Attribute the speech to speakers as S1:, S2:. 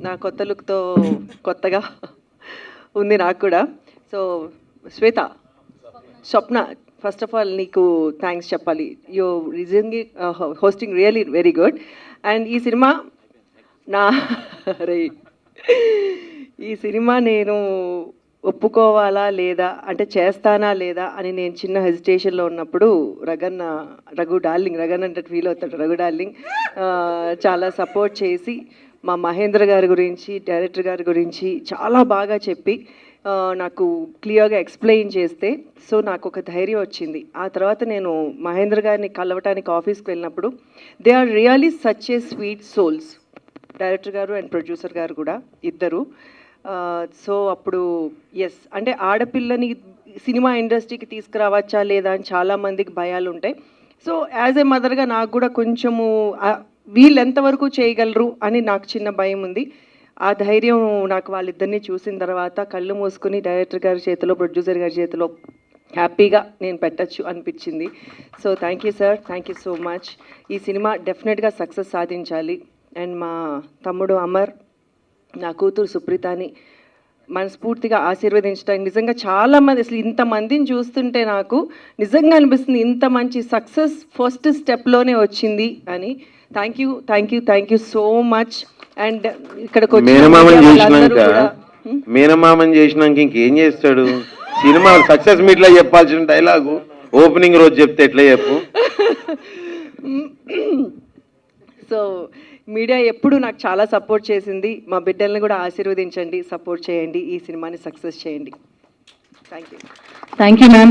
S1: నా కొత్త లుక్తో కొత్తగా ఉంది నాకు కూడా. So Shweta, Swapna, first of all నీకు థ్యాంక్స్ చెప్పాలి. You recently hosting really very good. And ఈ సినిమా నా ఈ సినిమా నేను ఒప్పుకోవాలా లేదా, అంటే చేస్తానా లేదా అని నేను చిన్న హెజిటేషన్లో ఉన్నప్పుడు రఘు డార్లింగ్ అంటే ఫీల్ అవుతాడు, రఘు డార్లింగ్ చాలా సపోర్ట్ చేసి మా మహేంద్ర గారి గురించి, డైరెక్టర్ గారి గురించి చాలా బాగా చెప్పి నాకు క్లియర్గా ఎక్స్ప్లెయిన్ చేస్తే సో నాకు ఒక ధైర్యం వచ్చింది. ఆ తర్వాత నేను మహేంద్ర గారిని కలవటానికి ఆఫీస్కి వెళ్ళినప్పుడు they are really such a sweet souls, director గారు అండ్ ప్రొడ్యూసర్ గారు కూడా ఇద్దరు. సో అప్పుడు ఎస్, అంటే ఆడపిల్లని సినిమా ఇండస్ట్రీకి తీసుకురావచ్చా లేదా అని చాలామందికి భయాలు ఉంటాయి. సో యాజ్ ఏ మదర్గా నాకు కూడా కొంచెము వీళ్ళు ఎంతవరకు చేయగలరు అని నాకు చిన్న భయం ఉంది. ఆ ధైర్యం నాకు వాళ్ళిద్దరినీ చూసిన తర్వాత కళ్ళు మూసుకుని డైరెక్టర్ గారి చేతిలో, ప్రొడ్యూసర్ గారి చేతిలో హ్యాపీగా నేను పెట్టచ్చు అనిపించింది. So thank you sir, thank you so much. ఈ సినిమా డెఫినెట్గా సక్సెస్ సాధించాలి. అండ్ మా తమ్ముడు అమర్, నా కూతురు సుప్రీతని మనస్ఫూర్తిగా ఆశీర్వదించడానికి నిజంగా చాలామంది, అసలు ఇంతమందిని చూస్తుంటే నాకు నిజంగా అనిపిస్తుంది ఇంత మంచి సక్సెస్ ఫస్ట్ స్టెప్లోనే వచ్చింది అని. Thank you so much. And ఇక్కడికి
S2: మేనమామని చేసినాక ఇంకేం చేస్తాడు, సినిమా సక్సెస్ మీట్లో చెప్పాల్సిన డైలాగు ఓపెనింగ్ రోజు చెప్తే ఎట్లా చెప్పు.
S1: సో మీడియా ఎప్పుడు నాకు చాలా సపోర్ట్ చేసింది. మా బిడ్డల్ని కూడా ఆశీర్వదించండి, సపోర్ట్ చేయండి, ఈ సినిమాని సక్సెస్ చేయండి. Thank you
S3: ma'am.